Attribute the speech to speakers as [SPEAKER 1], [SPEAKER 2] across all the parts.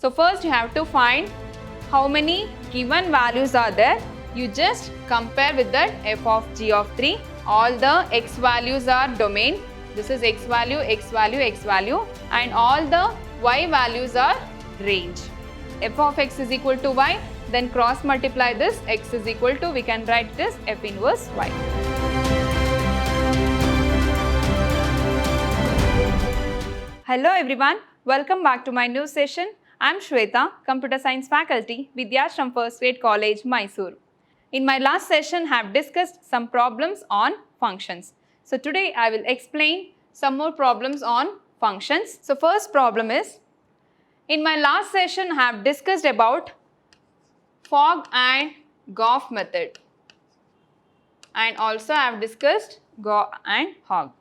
[SPEAKER 1] So first you have to find how many given values are there. You just compare with that f of g of 3. All the x values are domain. This is x value, x value, x value, and all the y values are range. F of x is equal to y, then cross multiply this, x is equal to, we can write this f inverse y. Hello everyone, welcome back to my new session. I am Shweta, Computer Science Faculty, Vidhyaashram First Grade College, MYSURU. In my last session, I have discussed some problems on functions. So today I will explain some more problems on functions. So first problem is, in my last session I have discussed about fog and Goff method, and also I have discussed Goff and Hogg.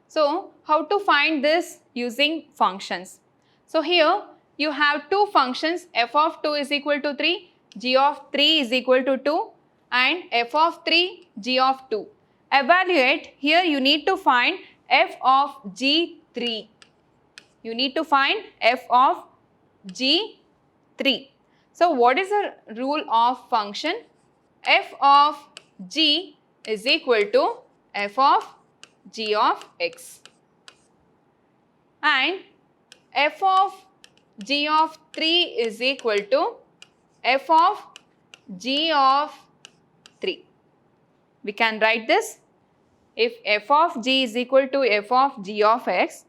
[SPEAKER 1] So how to find this using functions? So here you have two functions, f of 2 is equal to 3, g of 3 is equal to 2, and f of 3, g of 2. Evaluate, here you need to find f of g3. You need to find f of g3. So what is the rule of function? F of g is equal to f of g of x, and f of g of 3 is equal to f of g of 3. We can write this. If f of g is equal to f of g of x,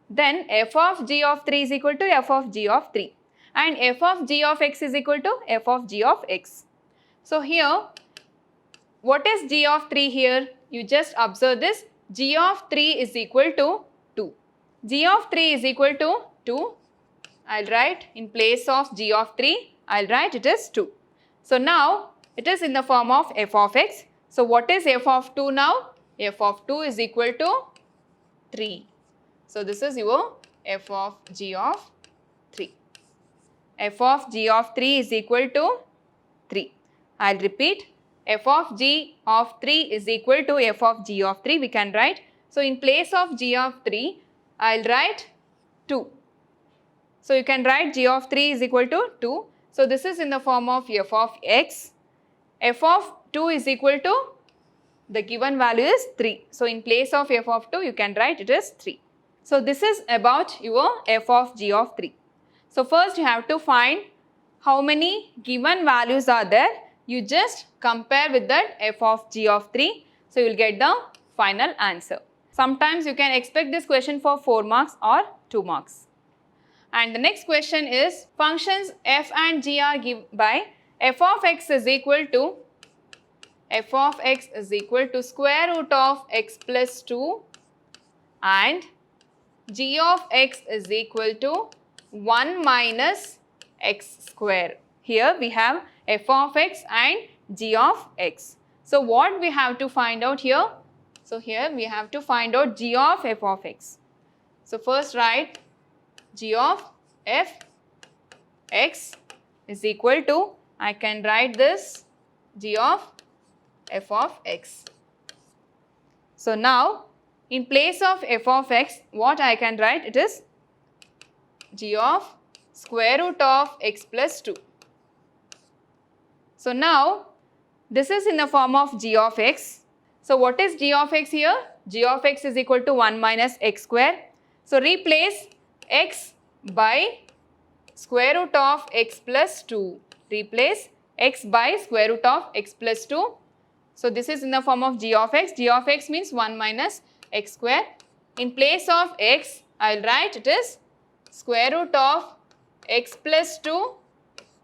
[SPEAKER 1] then f of g of 3 is equal to f of g of 3, and f of g of x is equal to f of g of x. So here, what is g of 3 here? You just observe this. G of 3 is equal to 2. G of 3 is equal to 2. I'll write in place of g of 3, I'll write it as 2. So now it is in the form of f of x. So what is f of 2 now? F of 2 is equal to 3. So this is your f of g of 3. F of g of 3 is equal to 3. I'll repeat. F of g of 3 is equal to f of g of 3. We can write. So in place of g of 3, I'll write 2. So you can write g of 3 is equal to 2. So this is in the form of f of x. F of 2 is equal to, the given value is 3. So in place of f of 2, you can write it as 3. So this is about your f of g of 3. So first you have to find how many given values are there. You just compare with that f of g of 3. So you will get the final answer. Sometimes you can expect this question for 4 marks or 2 marks. And the next question is, functions f and g are given by f of x is equal to square root of x plus 2 and g of x is equal to 1 minus x square. Here we have f of x and g of x. So what we have to find out here? So here we have to find out g of f of x. So first write g of f x is equal to, I can write this g of f of x. So now in place of f of x, what I can write? It is g of square root of x plus 2. So now this is in the form of g of x. So what is g of x here? G of x is equal to 1 minus x square. So replace x by square root of x plus 2. Replace x by square root of x plus 2. So this is in the form of g of x. G of x means 1 minus x square. In place of x, I'll write it is square root of x plus 2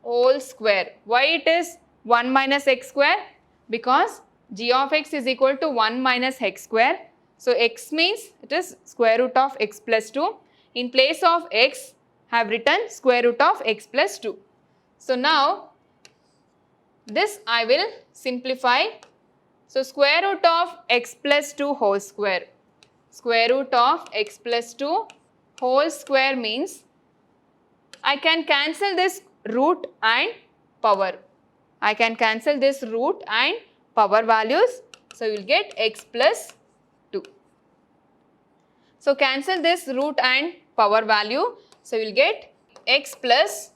[SPEAKER 1] whole square. Why it is 1 minus x square? Because g of x is equal to 1 minus x square. So x means it is square root of x plus 2. In place of x, I have written square root of x plus 2. So now this I will simplify. So square root of x plus 2 whole square. Square root of x plus 2 whole square means I can cancel this root and power. I can cancel this root and power values. So you will get x plus 2. So cancel this root and power value. So you will get x plus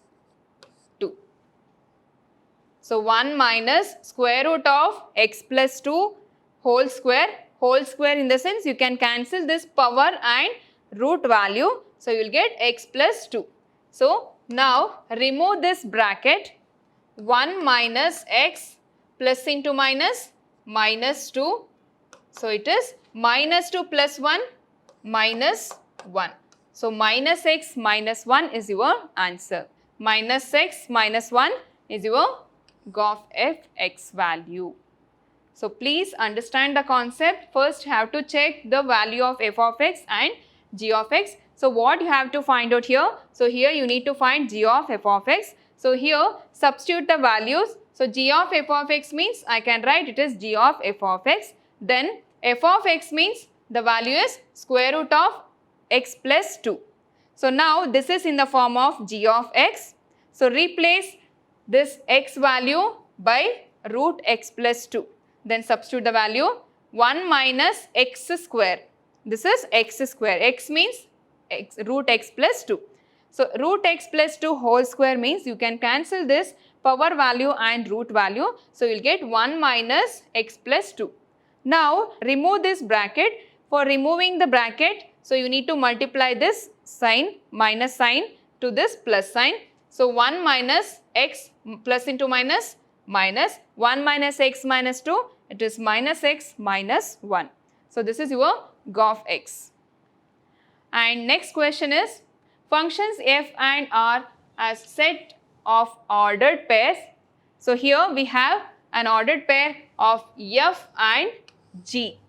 [SPEAKER 1] So 1 minus square root of x plus 2 whole square. Whole square in the sense you can cancel this power and root value. So you will get x plus 2. So now remove this bracket. 1 minus x plus into minus minus 2. So it is minus 2 plus 1 minus 1. So minus x minus 1 is your answer. Minus x minus 1 is your g of f(x) value. So please understand the concept. First you have to check the value of f of x and g of x. So what you have to find out here? So here you need to find g of f of x. So here substitute the values. So g of f of x means I can write it as g of f of x. Then f of x means the value is square root of x plus 2. So now this is in the form of g of x. So replace this x value by root x plus 2. Then substitute the value 1 minus x square. This is x square. X means root x plus 2. So root x plus 2 whole square means you can cancel this power value and root value. So you will get 1 minus x plus 2. Now remove this bracket. For removing the bracket, so you need to multiply this sign, minus sign to this plus sign. So 1 minus x plus into minus, minus 1 minus x minus 2, it is minus x minus 1. So this is your g of x. And next question is, functions f and r as set of ordered pairs. So here we have an ordered pair of f and g.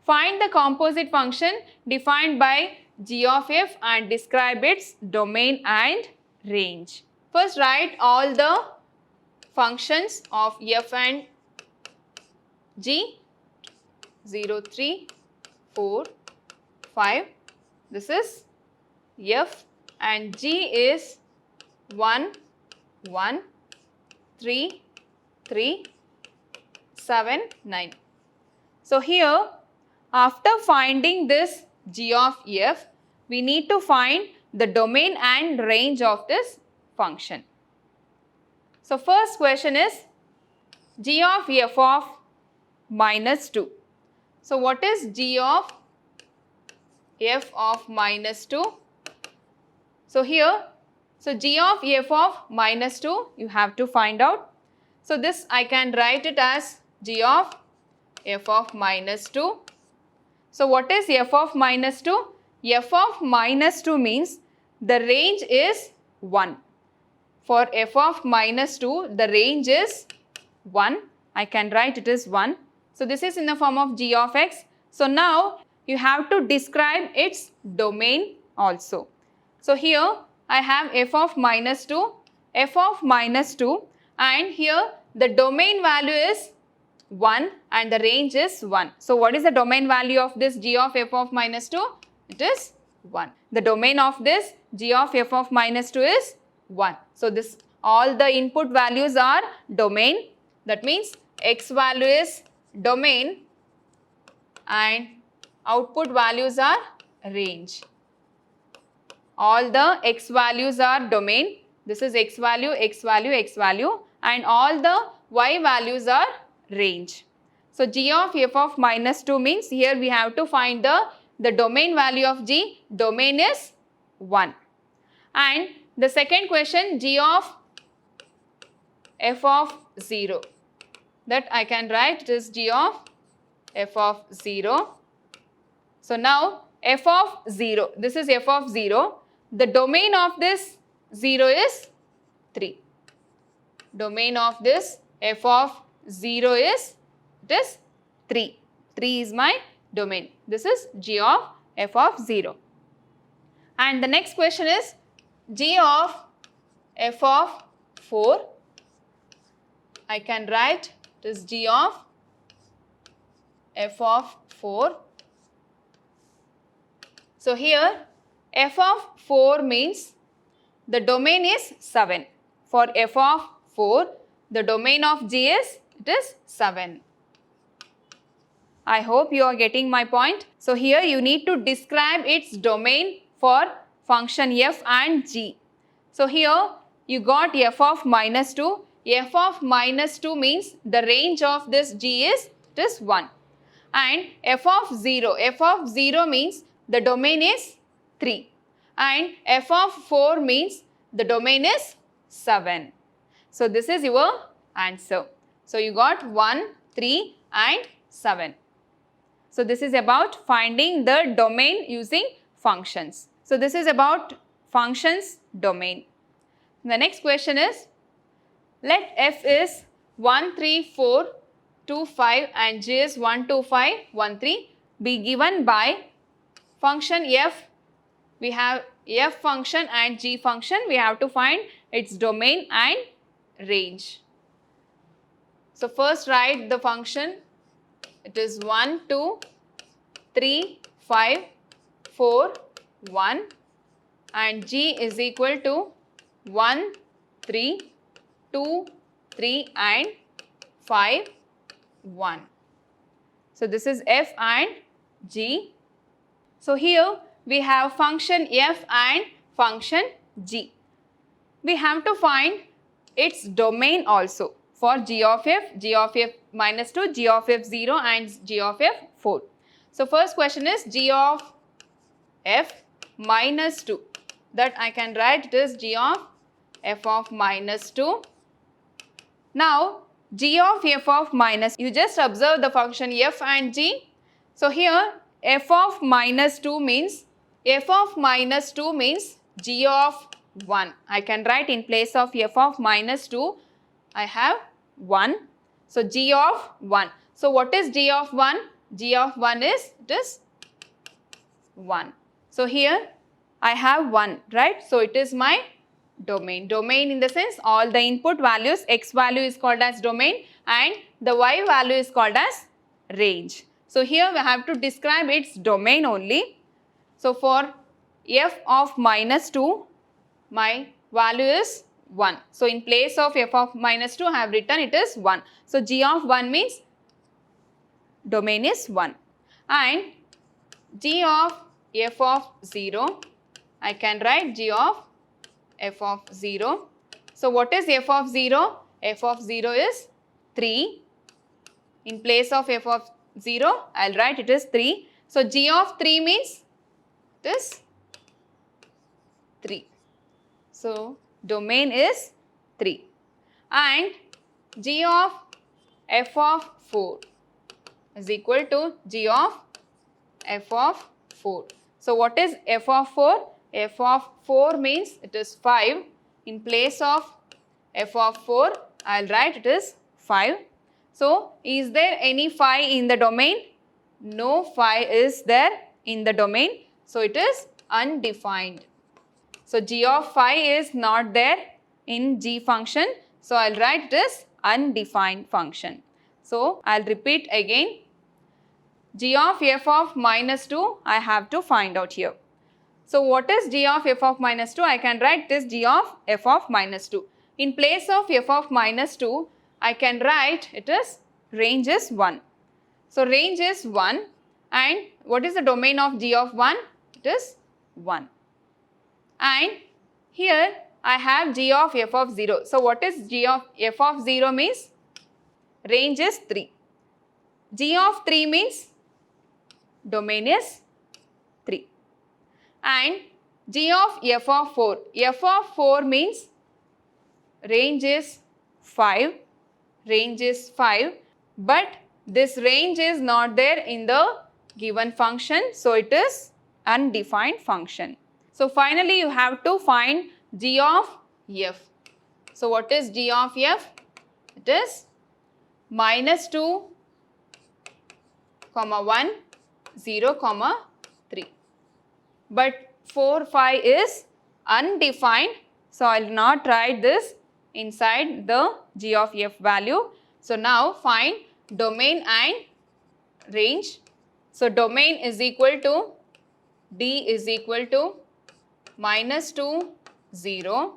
[SPEAKER 1] Find the composite function defined by g of f and describe its domain and range. First write all the functions of f and g. 0, 3, 4, 5. This is f and g is 1, 1, 3, 3, 7, 9. So here after finding this g of f, we need to find the domain and range of this function. So first question is g of f of minus 2. So what is g of f of minus 2? So here, so g of f of minus 2 you have to find out. So this I can write it as g of f of minus 2. So what is f of minus 2? F of minus 2 means the range is 1. For f of minus 2, the range is 1. I can write it as 1. So this is in the form of g of x. So now you have to describe its domain also. So here I have f of minus 2, and here the domain value is 1 and the range is 1. So what is the domain value of this g of f of minus 2? It is 1. The domain of this g of f of minus 2 is 1. So this all the input values are domain. That means x value is domain and output values are range. All the x values are domain. This is x value, x value, x value, and all the y values are range. So g of f of minus 2 means here we have to find the domain value of g. Domain is 1. And the second question, g of f of 0. That I can write it is g of f of 0. So now f of 0, this is f of 0. The domain of this 0 is 3. Domain of this f of 0 is, it is 3. 3 is my domain. This is g of f of 0. And the next question is g of f of 4. I can write it is g of f of 4. So here f of 4 means the domain is 7. For f of 4, the domain of g is, it is 7. I hope you are getting my point. So here you need to describe its domain for function f and g. So here you got f of minus 2. f of minus 2 means the range of this g is 1. And f of 0 means the domain is 3. And f of 4 means the domain is 7. So this is your answer. So you got 1, 3 and 7. So this is about finding the domain using functions. So this is about functions domain. The next question is, let f is 1, 3, 4, 2, 5 and g is 1, 2, 5, 1, 3 be given by function f. We have f function and g function. We have to find its domain and range. So first write the function. It is 1, 2, 3, 5, 4, 1 and g is equal to 1, 3, 2, 3 and 5, 1. So this is f and g. So here we have function f and function g. We have to find its domain also for g of f minus 2, g of f 0 and g of f 4. So first question is g of f minus 2. That I can write this g of f of minus 2. Now g of f of minus, you just observe the function f and g. So here f of minus 2 means g of 1. I can write in place of f of minus 2, I have 1. So g of 1. So what is g of 1? G of 1 is, it is 1. So here I have 1, right? So it is my domain. Domain in the sense all the input values, x value is called as domain and the y value is called as range. So here we have to describe its domain only. So for f of minus 2, my value is 1. So in place of f of minus 2, I have written it is 1. So g of 1 means domain is 1. And g of f of 0, I can write g of f of 0. So what is f of 0? F of 0 is 3. In place of f of 0, I will write it is 3. So g of 3 means it is 3. So domain is 3. And g of f of 4 is equal to g of f of 4. So what is f of 4? F of 4 means it is 5. In place of f of 4, I will write it is 5. So is there any phi in the domain? No phi is there in the domain. So it is undefined. So g of phi is not there in g function. So I will write this undefined function. So I will repeat again. G of f of minus 2 I have to find out here. So what is g of f of minus 2? I can write this g of f of minus 2. In place of f of minus 2, I can write it is range is 1. So range is 1 and what is the domain of g of 1? It is 1. And here I have g of f of 0. So what is g of f of 0 means? Range is 3. G of 3 means domain is 3. And g of f of 4. F of 4 means range is 5. Range is 5. But this range is not there in the given function. So it is undefined function. So finally you have to find g of f. So what is g of f? It is minus 2, 1, 0, 3. But 4, 5 is undefined. So I will not write this inside the g of f value. So now find domain and range. So domain is equal to d is equal to minus 2, 0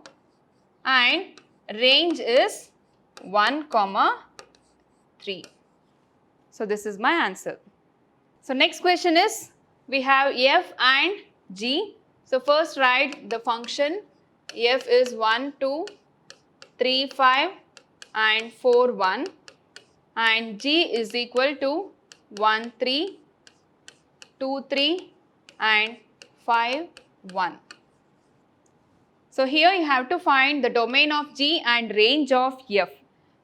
[SPEAKER 1] and range is 1, 3. So this is my answer. So next question is, we have f and g. So first write the function f is 1, 2, 3, 5, and 4, 1, and G is equal to 1, 3, 2, 3 and 5, 1. So here you have to find the domain of G and range of F.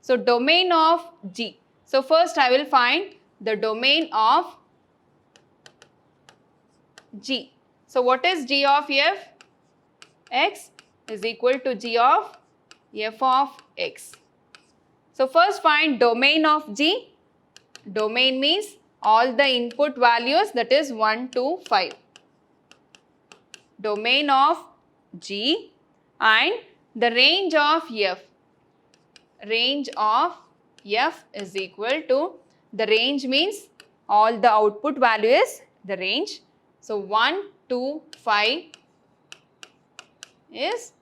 [SPEAKER 1] So domain of G. So first I will find the domain of G. So what is G of F? X is equal to G of F of X. So first find domain of G. Domain means all the input values, that is 1, 2, 5. Domain of G and the range of F. Range of F is equal to, the range means all the output value is the range. So 1, 2, 5 is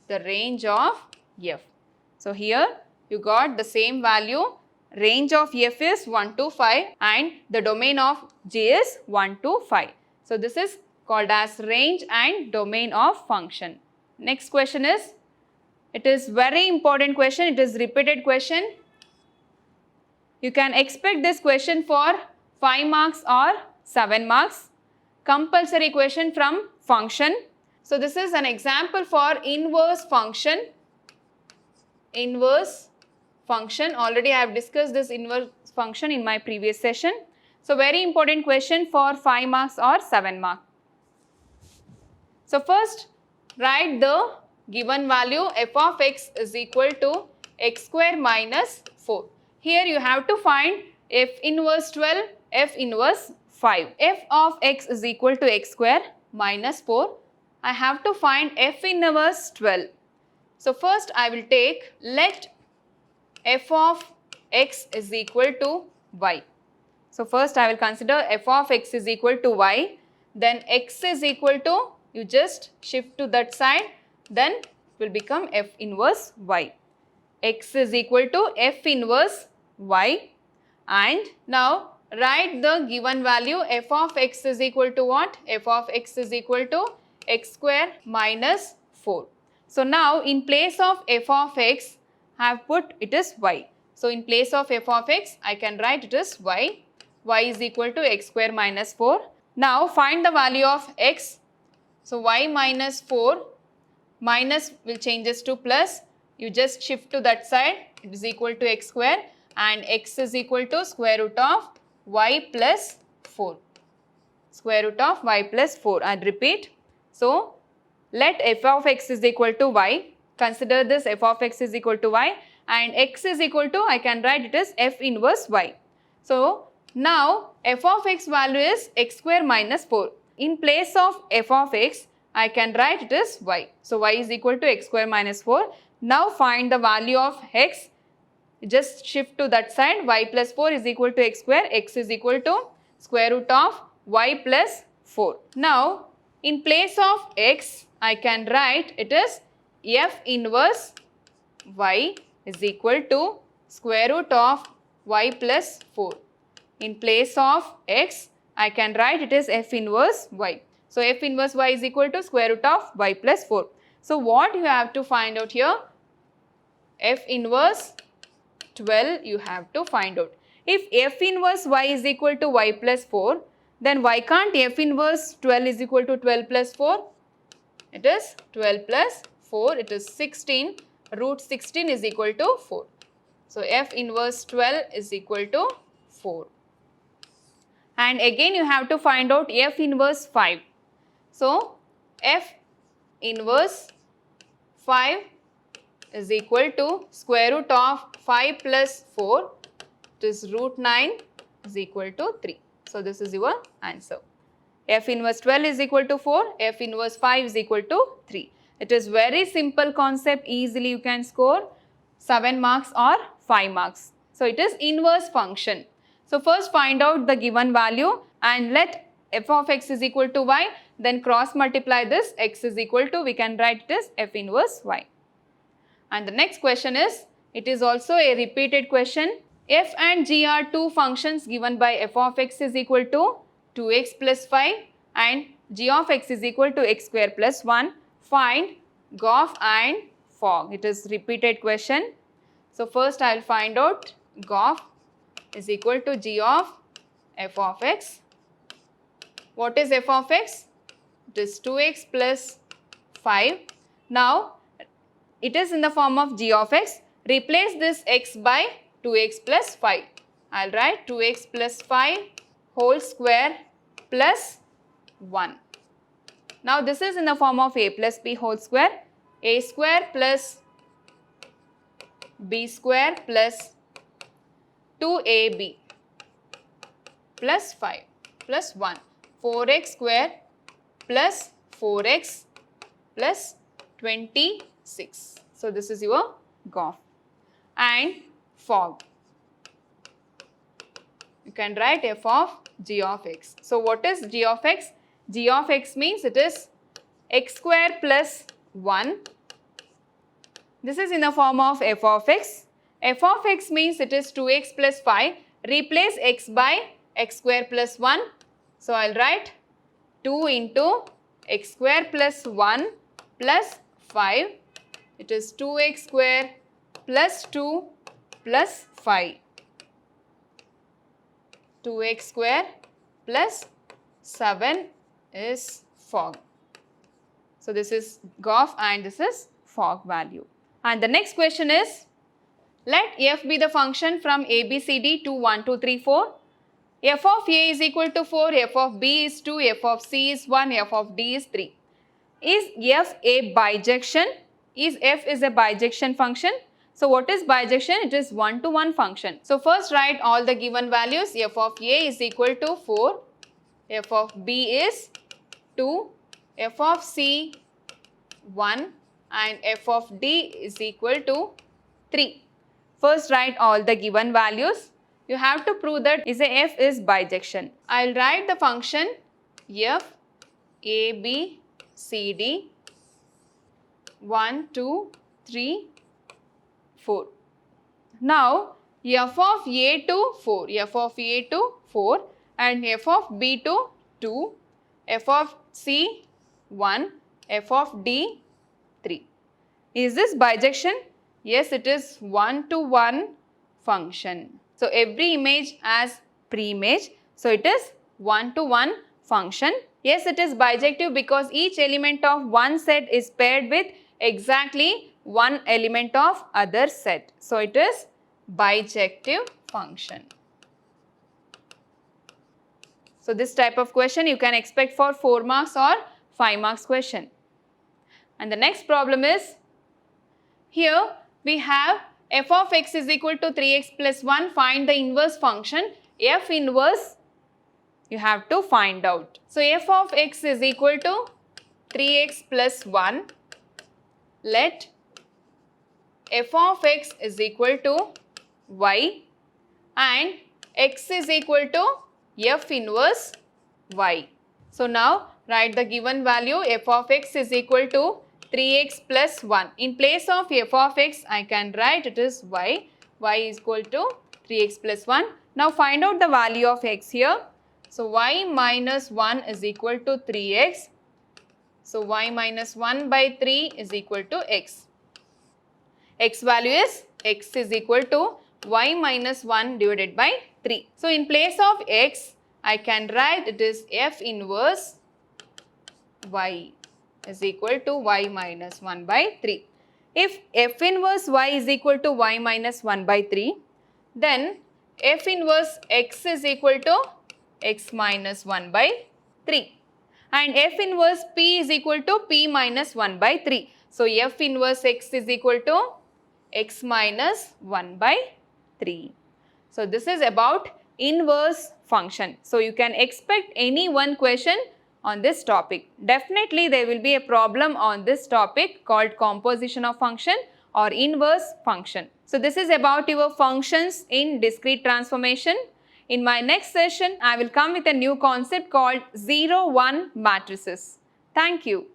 [SPEAKER 1] the range of F. So here you got the same value. Range of F is 1 to 5 and the domain of G is 1 to 5. So this is called as range and domain of function. Next question is, it is very important question, it is repeated question. You can expect this question for 5 marks or 7 marks. Compulsory question from function. So this is an example for inverse function. Inverse function, already I have discussed this inverse function in my previous session. So very important question for 5 marks or 7 marks. So first write the given value f of x is equal to x square minus 4. Here you have to find f inverse 12, f inverse 5. F of x is equal to x square minus 4. I have to find f inverse 12. So first I will take, let f of x is equal to y. So first I will consider f of x is equal to y. Then x is equal to, you just shift to that side, then it will become f inverse y. X is equal to f inverse y. And now write the given value f of x is equal to what? F of x is equal to x square minus 4. So now in place of f of x, I have put it is y. So in place of f of x, I can write it is y. Y is equal to x square minus 4. Now find the value of x. So y minus 4, minus will changes to plus. You just shift to that side, it is equal to x square, and x is equal to square root of y plus 4. Square root of y plus 4, and repeat. So let f of x is equal to y. Consider this f of x is equal to y, and x is equal to, I can write it as f inverse y. So now f of x value is x square minus 4. In place of f of x, I can write it as y. So y is equal to x square minus 4. Now find the value of x. Just shift to that side. Y plus 4 is equal to x square. X is equal to square root of y plus 4. Now in place of x, I can write it as f inverse y is equal to square root of y plus 4. In place of x, I can write it as f inverse y. So f inverse y is equal to square root of y plus 4. So what you have to find out here? F inverse 12 you have to find out. If f inverse y is equal to y plus 4, then why can't f inverse 12 is equal to 12 plus 4? It is 12 plus 4, it is 16. Root 16 is equal to 4. So f inverse 12 is equal to 4. And again you have to find out f inverse 5. So f inverse 5 is equal to square root of 5 plus 4, it is root 9 is equal to 3. So this is your answer. F inverse 12 is equal to 4, F inverse 5 is equal to 3. It is very simple concept, easily you can score 7 marks or 5 marks. So it is inverse function. So first find out the given value and let f of x is equal to y, then cross multiply this, x is equal to, we can write it as f inverse y. And the next question is, it is also a repeated question. F and g are two functions given by f of x is equal to 2x plus 5 and g of x is equal to x square plus 1. Find GOF and FOG. It is repeated question. So first I will find out GOF is equal to G of f of x. What is f of x? It is 2x plus 5. Now it is in the form of g of x. Replace this x by 2x plus 5. I will write 2x plus 5 whole square plus 1. Now this is in the form of a plus b whole square. A square plus b square plus 2ab plus 5 plus 1. 4x square plus 4x plus 26. So this is your GOF. And fog. You can write f of g of x. So what is g of x? G of x means it is x square plus 1. This is in the form of f of x. F of x means it is 2x plus 5. Replace x by x square plus 1. So I will write 2 into x square plus 1 plus 5. It is 2x square plus 2 plus 5. 2x square plus 7 is fog. So this is GOF and this is fog value. And the next question is, let f be the function from a, b, c, d to 1, 2, 3, 4. F of a is equal to 4, f of b is 2, f of c is 1, f of d is 3. Is f a bijection? Is f is a bijection function? So what is bijection? It is one-to-one function. So first write all the given values. F of a is equal to 4, f of b is 2, f of c 1 and f of d is equal to 3. First write all the given values. You have to prove that f is bijection. I will write the function f a b c d 1, 2, 3, 4. Now f of a to 4, f of a to 4 and f of b to 2, f of c 1, f of d 3. Is this bijection? Yes, it is one-to-one function. So every image has pre-image. So it is one-to-one function. Yes, it is bijective because each element of one set is paired with exactly one element of other set. So it is bijective function. So this type of question you can expect for 4 marks or 5 marks question. And the next problem is, here we have f of x is equal to 3x plus 1. Find the inverse function. F inverse you have to find out. So f of x is equal to 3x plus 1. Let f of x is equal to y and x is equal to f inverse y. So now write the given value. F of x is equal to 3x plus 1. In place of f of x, I can write it is y. Y is equal to 3x plus 1. Now find out the value of x here. So y minus 1 is equal to 3x. So y minus 1 by 3 is equal to x. X value is x is equal to y minus 1 divided by 3. So in place of x, I can write it is f inverse y is equal to y minus 1 by 3. If f inverse y is equal to y minus 1 by 3, then f inverse x is equal to x minus 1 by 3. And f inverse p is equal to p minus 1 by 3. So f inverse x is equal to x minus 1 by 3. So this is about inverse function. So you can expect any one question on this topic. Definitely there will be a problem on this topic called composition of function or inverse function. So this is about your functions in discrete transformation. In my next session, I will come with a new concept called 0-1 matrices. Thank you.